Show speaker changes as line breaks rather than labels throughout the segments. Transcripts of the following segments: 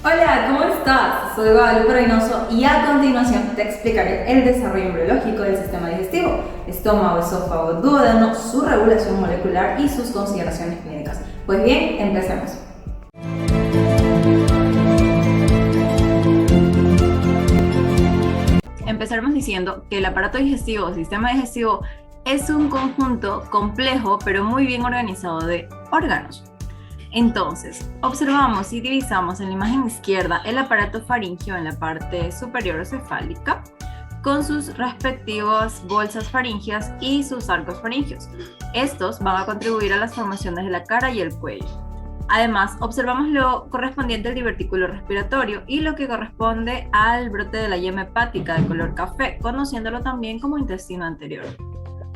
Hola, ¿cómo estás? Soy Guadalupe Reynoso y a continuación te explicaré el desarrollo embriológico del sistema digestivo, estómago, esófago, duodeno, su regulación molecular y sus consideraciones clínicas. Pues bien, empecemos. Empezaremos diciendo que el aparato digestivo o sistema digestivo es un conjunto complejo pero muy bien organizado de órganos. Entonces, observamos y divisamos en la imagen izquierda el aparato faríngeo en la parte superior o cefálica, con sus respectivas bolsas faríngeas y sus arcos faringeos. Estos van a contribuir a las formaciones de la cara y el cuello. Además, observamos lo correspondiente al divertículo respiratorio y lo que corresponde al brote de la yema hepática de color café, conociéndolo también como intestino anterior.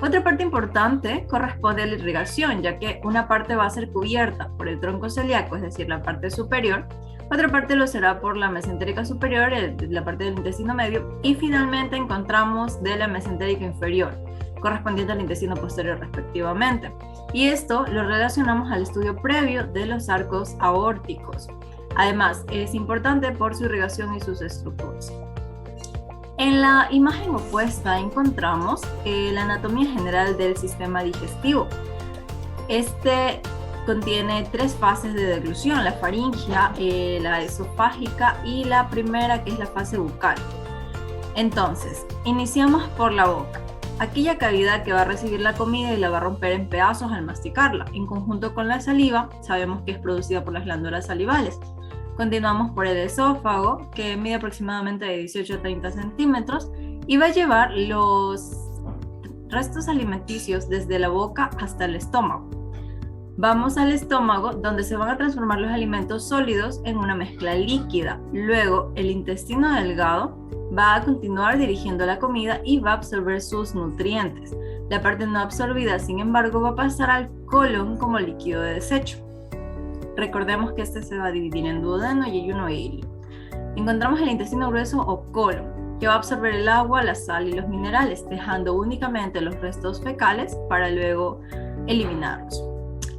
Otra parte importante corresponde a la irrigación, ya que una parte va a ser cubierta por el tronco celíaco, es decir, la parte superior, otra parte lo será por la mesentérica superior, la parte del intestino medio, y finalmente encontramos de la mesentérica inferior, correspondiente al intestino posterior respectivamente. Y esto lo relacionamos al estudio previo de los arcos aórticos. Además, es importante por su irrigación y sus estructuras. En la imagen opuesta encontramos la anatomía general del sistema digestivo. Este contiene tres fases de deglución: la faríngea, la esofágica y la primera, que es la fase bucal. Entonces, iniciamos por la boca, aquella cavidad que va a recibir la comida y la va a romper en pedazos al masticarla. En conjunto con la saliva, sabemos que es producida por las glándulas salivales. Continuamos por el esófago, que mide aproximadamente de 18 a 30 centímetros y va a llevar los restos alimenticios desde la boca hasta el estómago. Vamos al estómago, donde se van a transformar los alimentos sólidos en una mezcla líquida. Luego, el intestino delgado va a continuar dirigiendo la comida y va a absorber sus nutrientes. La parte no absorbida, sin embargo, va a pasar al colon como líquido de desecho. Recordemos que este se va a dividir en duodeno, yeyuno e ilio. Encontramos el intestino grueso o colon, que va a absorber el agua, la sal y los minerales, dejando únicamente los restos fecales para luego eliminarlos.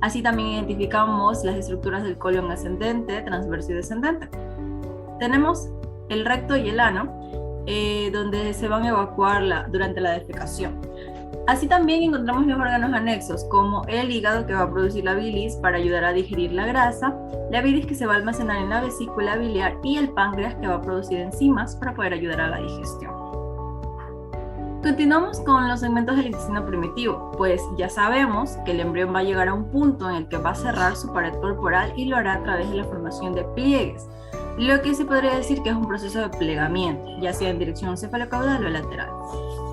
Así también identificamos las estructuras del colon ascendente, transverso y descendente. Tenemos el recto y el ano, donde se van a evacuar durante la defecación. Así también encontramos los órganos anexos, como el hígado, que va a producir la bilis para ayudar a digerir la grasa, la bilis, que se va a almacenar en la vesícula biliar, y el páncreas, que va a producir enzimas para poder ayudar a la digestión. Continuamos con los segmentos del intestino primitivo, pues ya sabemos que el embrión va a llegar a un punto en el que va a cerrar su pared corporal y lo hará a través de la formación de pliegues, lo que se podría decir que es un proceso de plegamiento, ya sea en dirección cefalocaudal o lateral.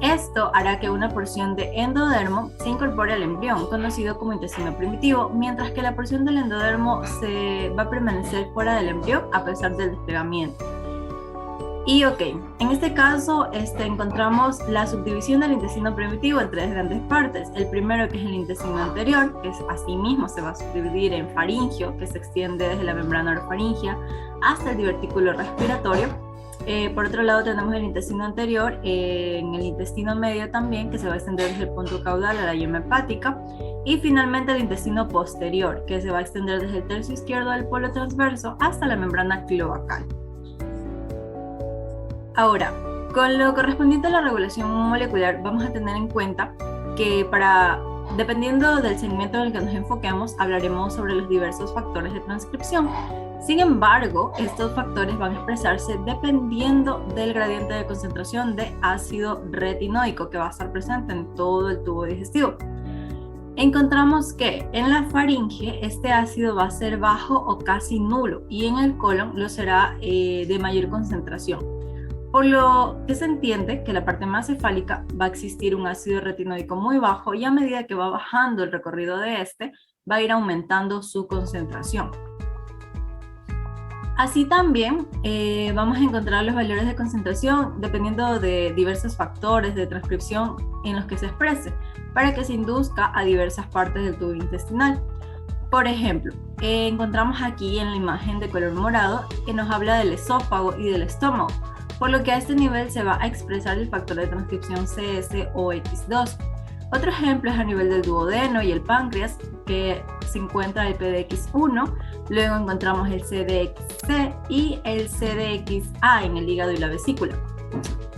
Esto hará que una porción de endodermo se incorpore al embrión, conocido como intestino primitivo, mientras que la porción del endodermo se va a permanecer fuera del embrión a pesar del desplegamiento. Y en este caso encontramos la subdivisión del intestino primitivo en tres grandes partes. El primero, que es el intestino anterior, que asimismo se va a subdividir en faringio, que se extiende desde la membrana orofaringea hasta el divertículo respiratorio. Por otro lado tenemos el intestino anterior, en el intestino medio también, que se va a extender desde el punto caudal a la yema hepática, y finalmente el intestino posterior, que se va a extender desde el tercio izquierdo del polo transverso hasta la membrana cloacal. Ahora, con lo correspondiente a la regulación molecular, vamos a tener en cuenta que dependiendo del segmento en el que nos enfoquemos, hablaremos sobre los diversos factores de transcripción. Sin embargo, estos factores van a expresarse dependiendo del gradiente de concentración de ácido retinoico que va a estar presente en todo el tubo digestivo. Encontramos que en la faringe este ácido va a ser bajo o casi nulo, y en el colon lo será de mayor concentración. Por lo que se entiende que en la parte más cefálica va a existir un ácido retinoico muy bajo, y a medida que va bajando el recorrido de este, va a ir aumentando su concentración. Así también vamos a encontrar los valores de concentración dependiendo de diversos factores de transcripción en los que se exprese, para que se induzca a diversas partes del tubo intestinal. Por ejemplo, encontramos aquí en la imagen de color morado que nos habla del esófago y del estómago, por lo que a este nivel se va a expresar el factor de transcripción CS o X2. Otro ejemplo es a nivel del duodeno y el páncreas, que se encuentra el PDX1, luego encontramos el CDXC y el CDXA en el hígado y la vesícula.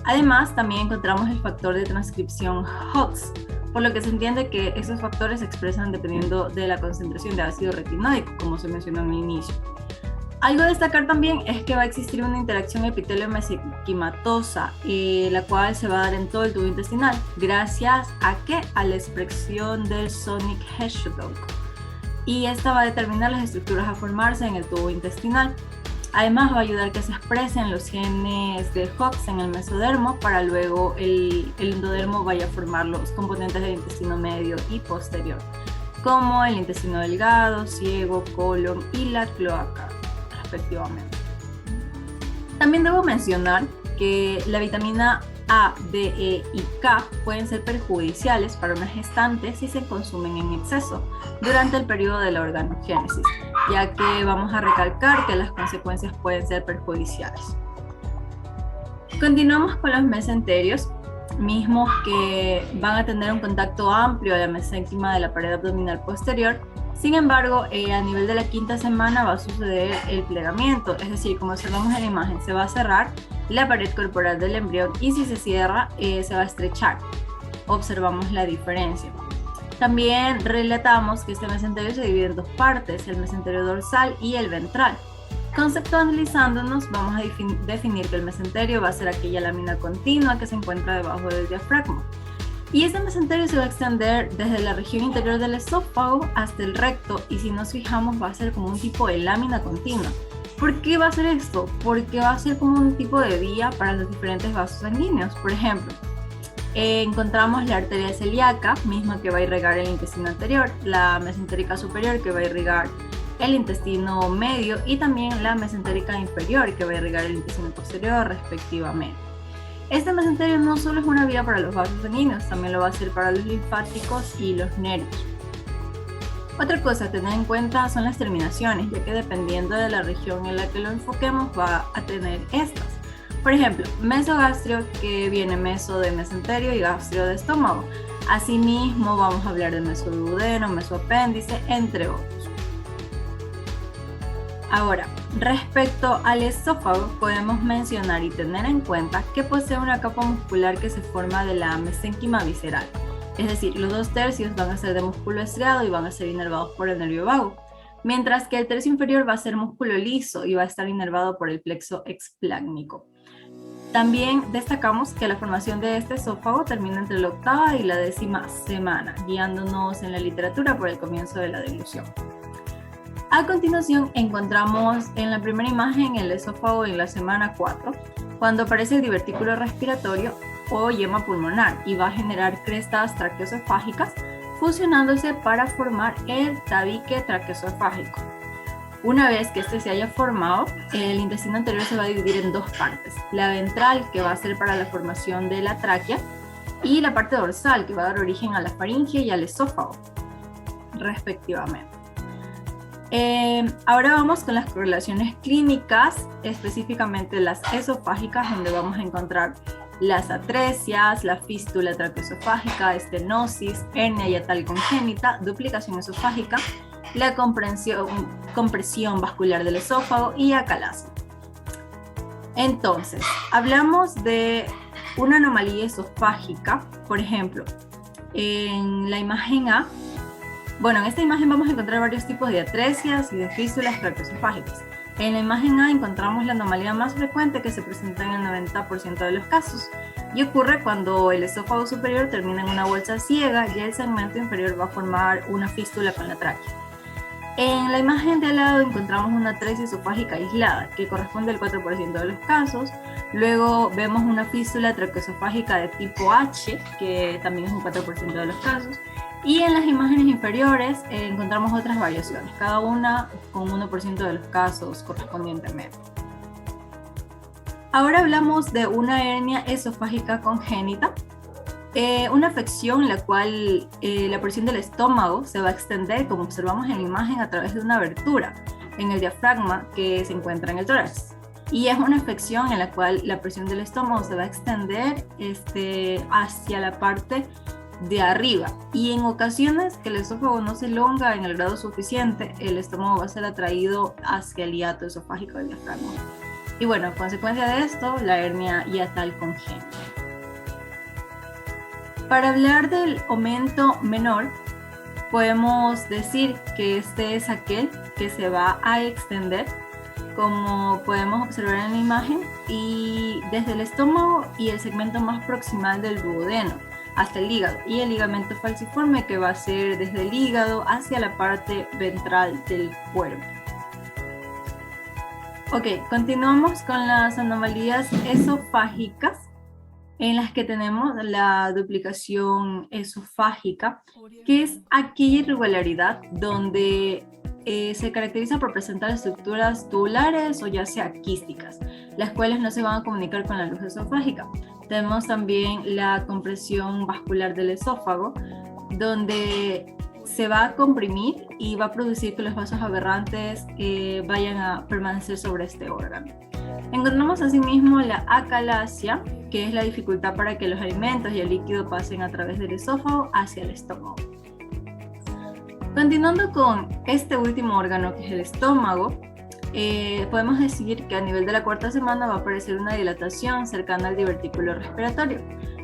Además, también encontramos el factor de transcripción HOX, por lo que se entiende que esos factores se expresan dependiendo de la concentración de ácido retinoico, como se mencionó en el inicio. Algo a destacar también es que va a existir una interacción epitelio-mesenquimatosa, la cual se va a dar en todo el tubo intestinal, gracias a la expresión del Sonic Hedgehog. Y esta va a determinar las estructuras a formarse en el tubo intestinal. Además va a ayudar a que se expresen los genes de Hox en el mesodermo para luego el endodermo vaya a formar los componentes del intestino medio y posterior, como el intestino delgado, ciego, colon y la cloaca, respectivamente. También debo mencionar que la vitamina A, D, E y K pueden ser perjudiciales para una gestante si se consumen en exceso durante el periodo de la organogénesis, ya que vamos a recalcar que las consecuencias pueden ser perjudiciales. Continuamos con los mesenterios, mismos que van a tener un contacto amplio a la mesénquima de la pared abdominal posterior. Sin embargo, a nivel de la quinta semana va a suceder el plegamiento, es decir, como observamos en la imagen, se va a cerrar la pared corporal del embrión y si se cierra, se va a estrechar. Observamos la diferencia. También relatamos que este mesenterio se divide en dos partes, el mesenterio dorsal y el ventral. Conceptualizándonos, vamos a definir que el mesenterio va a ser aquella lámina continua que se encuentra debajo del diafragma. Y este mesenterio se va a extender desde la región interior del esófago hasta el recto y si nos fijamos va a ser como un tipo de lámina continua. ¿Por qué va a ser esto? Porque va a ser como un tipo de vía para los diferentes vasos sanguíneos. Por ejemplo, encontramos la arteria celíaca, misma que va a irrigar el intestino anterior, la mesentérica superior que va a irrigar el intestino medio y también la mesentérica inferior que va a irrigar el intestino posterior respectivamente. Este mesenterio no solo es una vía para los vasos sanguíneos, también lo va a ser para los linfáticos y los nervios. Otra cosa a tener en cuenta son las terminaciones, ya que dependiendo de la región en la que lo enfoquemos va a tener estas. Por ejemplo, mesogastrio, que viene meso de mesenterio y gastrio de estómago. Asimismo vamos a hablar de mesoduodeno, mesoapéndice, entre otros. Ahora, respecto al esófago, podemos mencionar y tener en cuenta que posee una capa muscular que se forma de la mesénquima visceral. Es decir, los 2/3 van a ser de músculo estriado y van a ser inervados por el nervio vago, mientras que el tercio inferior va a ser músculo liso y va a estar inervado por el plexo explácnico. También destacamos que la formación de este esófago termina entre la 8ª y la 10ª semana, guiándonos en la literatura por el comienzo de la deglución. A continuación encontramos en la primera imagen el esófago en la semana 4, cuando aparece el divertículo respiratorio o yema pulmonar y va a generar crestas traqueoesofágicas fusionándose para formar el tabique traqueoesofágico. Una vez que este se haya formado, el intestino anterior se va a dividir en dos partes, la ventral que va a ser para la formación de la tráquea y la parte dorsal que va a dar origen a la faringe y al esófago respectivamente. Ahora vamos con las correlaciones clínicas, específicamente las esofágicas, donde vamos a encontrar las atresias, la fístula traqueoesofágica, estenosis, hernia hiatal congénita, duplicación esofágica, la compresión vascular del esófago y acalasia. Entonces, hablamos de una anomalía esofágica, por ejemplo, en la imagen A. Bueno, en esta imagen vamos a encontrar varios tipos de atresias y de fístulas traqueoesofágicas. En la imagen A encontramos la anomalía más frecuente que se presenta en el 90% de los casos y ocurre cuando el esófago superior termina en una bolsa ciega y el segmento inferior va a formar una fístula con la tráquea. En la imagen de al lado encontramos una atresia esofágica aislada que corresponde al 4% de los casos. Luego vemos una fístula traqueoesofágica de tipo H que también es un 4% de los casos. Y en las imágenes inferiores encontramos otras variaciones, cada una con 1% de los casos correspondientemente. Ahora hablamos de una hernia esofágica congénita, una afección en la cual la presión del estómago se va a extender, como observamos en la imagen, a través de una abertura en el diafragma que se encuentra en el tórax. Y es una afección en la cual la presión del estómago se va a extender hacia la parte de arriba, y en ocasiones que el esófago no se elonga en el grado suficiente, el estómago va a ser atraído hacia el hiato esofágico del diafragma. Y bueno, a consecuencia de esto, la hernia hiatal congénita. Para hablar del aumento menor, podemos decir que este es aquel que se va a extender, como podemos observar en la imagen, y desde el estómago y el segmento más proximal del duodeno hasta el hígado, y el ligamento falciforme, que va a ser desde el hígado hacia la parte ventral del cuerpo. Ok, continuamos con las anomalías esofágicas, en las que tenemos la duplicación esofágica, que es aquella irregularidad donde se caracteriza por presentar estructuras tubulares o ya sea quísticas, las cuales no se van a comunicar con la luz esofágica. Tenemos también la compresión vascular del esófago, donde se va a comprimir y va a producir que los vasos aberrantes vayan a permanecer sobre este órgano. Encontramos asimismo la acalasia, que es la dificultad para que los alimentos y el líquido pasen a través del esófago hacia el estómago. Continuando con este último órgano, que es el estómago, podemos decir que a nivel de la cuarta semana va a aparecer una dilatación cercana al divertículo respiratorio,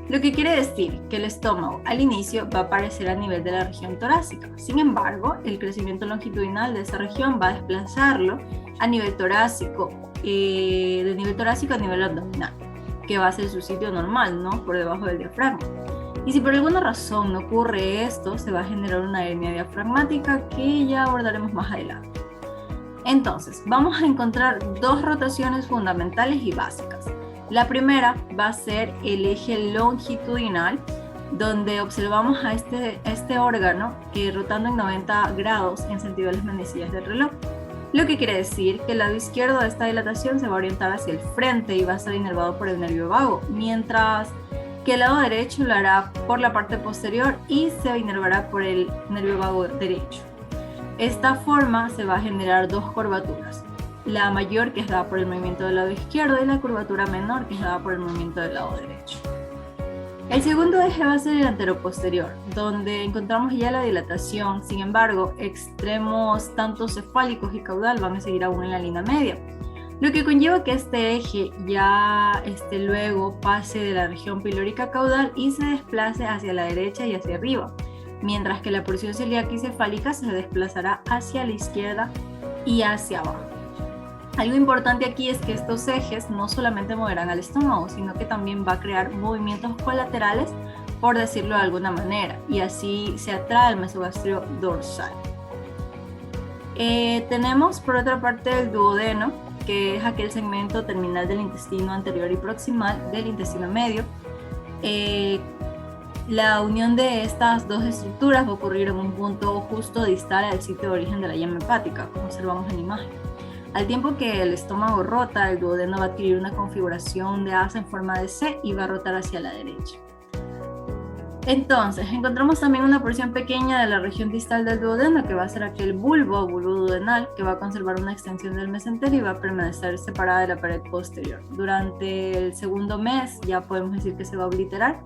lo que quiere decir que el estómago al inicio va a aparecer a nivel de la región torácica. Sin embargo, el crecimiento longitudinal de esa región va a desplazarlo a nivel torácico, de nivel torácico a nivel abdominal, que va a ser su sitio normal, ¿no? Por debajo del diafragma. Y si por alguna razón no ocurre esto, se va a generar una hernia diafragmática que ya abordaremos más adelante. Entonces, vamos a encontrar dos rotaciones fundamentales y básicas. La primera va a ser el eje longitudinal, donde observamos a este órgano rotando en 90 grados en sentido de las manecillas del reloj. Lo que quiere decir que el lado izquierdo de esta dilatación se va a orientar hacia el frente y va a estar inervado por el nervio vago, mientras que el lado derecho lo hará por la parte posterior y se inervará por el nervio vago derecho. Esta forma se va a generar dos curvaturas, la mayor, que es dada por el movimiento del lado izquierdo, y la curvatura menor, que es dada por el movimiento del lado derecho. El segundo eje va a ser el anteroposterior, donde encontramos ya la dilatación. Sin embargo, extremos tanto cefálicos y caudal van a seguir aún en la línea media, lo que conlleva que este eje ya luego pase de la región pilórica caudal y se desplace hacia la derecha y hacia arriba, mientras que la porción celíaca y cefálica se desplazará hacia la izquierda y hacia abajo. Algo importante aquí es que estos ejes no solamente moverán al estómago, sino que también va a crear movimientos colaterales, por decirlo de alguna manera, y así se atrae el mesogastrio dorsal. Tenemos por otra parte el duodeno, que es aquel segmento terminal del intestino anterior y proximal del intestino medio. La unión de estas dos estructuras va a ocurrir en un punto justo distal al sitio de origen de la llama hepática, como observamos en la imagen. Al tiempo que el estómago rota, el duodeno va a adquirir una configuración de asa en forma de C y va a rotar hacia la derecha. Entonces, encontramos también una porción pequeña de la región distal del duodeno, que va a ser aquel bulbo o bulbo duodenal, que va a conservar una extensión del mesenterio y va a permanecer separada de la pared posterior. Durante el segundo mes ya podemos decir que se va a obliterar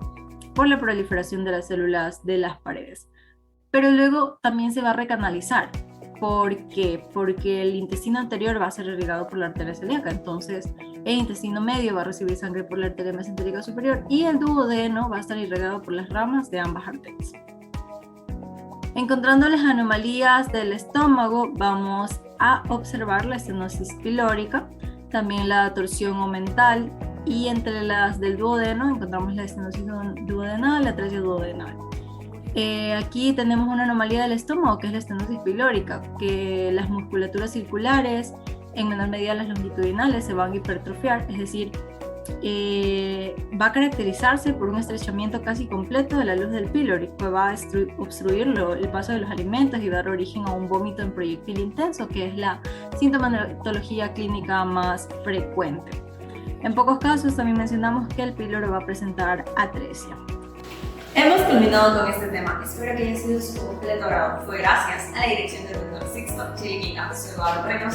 por la proliferación de las células de las paredes. Pero luego también se va a recanalizar. ¿Por qué? Porque el intestino anterior va a ser irrigado por la arteria celíaca, entonces el intestino medio va a recibir sangre por la arteria mesentérica superior y el duodeno va a estar irrigado por las ramas de ambas arterias. Encontrando las anomalías del estómago, vamos a observar la estenosis pilórica, también la torsión omental, y entre las del duodeno encontramos la estenosis duodenal, la atresia duodenal. Aquí tenemos una anomalía del estómago, que es la estenosis pilórica, que las musculaturas circulares, en menor medida las longitudinales, se van a hipertrofiar, es decir, va a caracterizarse por un estrechamiento casi completo de la luz del pílori, que va a obstruir el paso de los alimentos y dar origen a un vómito en proyectil intenso, que es la sintomatología clínica más frecuente. En pocos casos también mencionamos que el píloro va a presentar atresia.
Hemos terminado con este tema. Espero que haya sido de su completo agrado. Fue gracias a la dirección del Dr. Sixto Chiliquita, soy Eduardo Reynos.